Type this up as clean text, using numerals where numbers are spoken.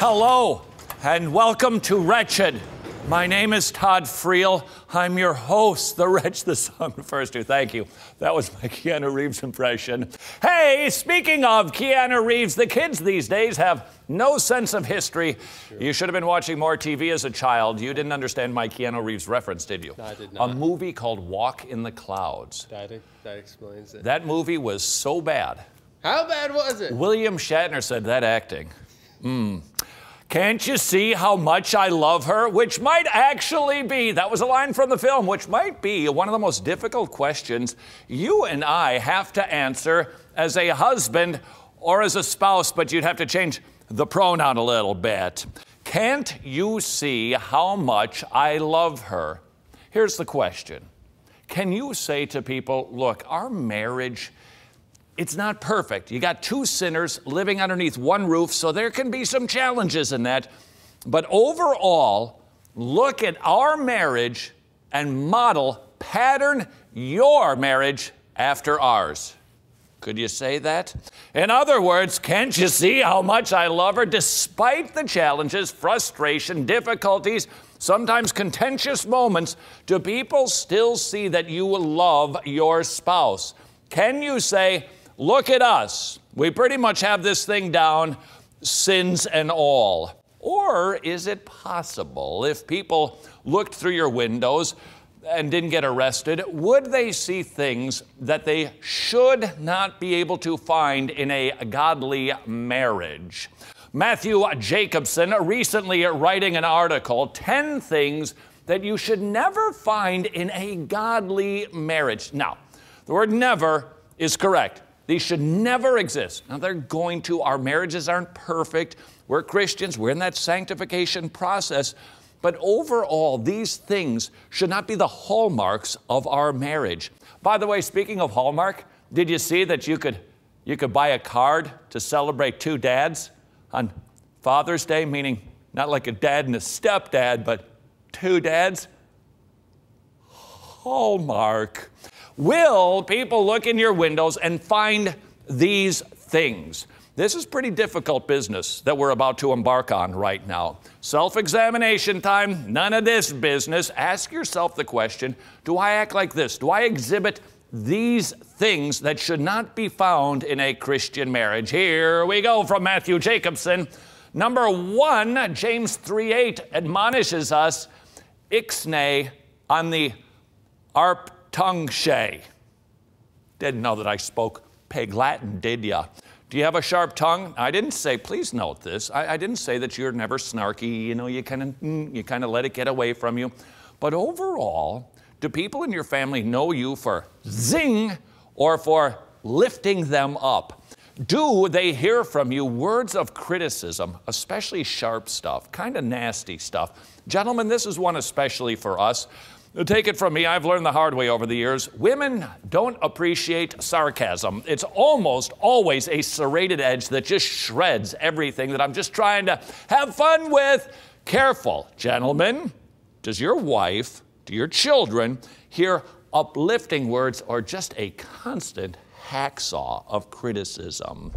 Hello, and welcome to Wretched. My name is Todd Friel. I'm your host. The Wretched, the song refers to. Thank you. That was my Keanu Reeves impression. Hey, speaking of Keanu Reeves, the kids these days have no sense of history. Sure. You should have been watching more TV as a child. You didn't understand my Keanu Reeves reference, did you? No, I did not. A movie called Walk in the Clouds. That explains it. That movie was so bad. How bad was it? William Shatner said that acting. Can't you see how much I love her? Which might actually be, that was a line from the film, which might be one of the most difficult questions you and I have to answer as a husband or as a spouse, but you'd have to change the pronoun a little bit. Can't you see how much I love her? Here's the question. Can you say to people, look, our marriage, it's not perfect. You got two sinners living underneath one roof, so there can be some challenges in that. But overall, look at our marriage and pattern your marriage after ours. Could you say that? In other words, can't you see how much I love her? Despite the challenges, frustration, difficulties, sometimes contentious moments, do people still see that you love your spouse? Can you say, look at us. We pretty much have this thing down, sins and all. Or is it possible if people looked through your windows and didn't get arrested, would they see things that they should not be able to find in a godly marriage? Matthew Jacobson recently writing an article, 10 things that you should never find in a godly marriage. Now, the word never is correct. These should never exist. Now, they're going to. Our marriages aren't perfect. We're Christians. We're in that sanctification process. But overall, these things should not be the hallmarks of our marriage. By the way, speaking of hallmark, did you see that you could buy a card to celebrate two dads on Father's Day, meaning not like a dad and a stepdad, but two dads? Hallmark. Will people look in your windows and find these things? This is pretty difficult business that we're about to embark on right now. Self-examination time, none of this business. Ask yourself the question, do I act like this? Do I exhibit these things that should not be found in a Christian marriage? Here we go from Matthew Jacobson. Number 1, James 3:8 admonishes us, ixnay on the arp tongue shay. Didn't know that I spoke pig Latin, did ya? Do you have a sharp tongue? I didn't say, please note this, I didn't say that you're never snarky, you know, you kind of let it get away from you. But overall, do people in your family know you for zing or for lifting them up? Do they hear from you words of criticism, especially sharp stuff, kind of nasty stuff? Gentlemen, this is one especially for us. Take it from me, I've learned the hard way over the years. Women don't appreciate sarcasm. It's almost always a serrated edge that just shreds everything that I'm just trying to have fun with. Careful, gentlemen. Does your wife, do your children hear uplifting words or just a constant hacksaw of criticism?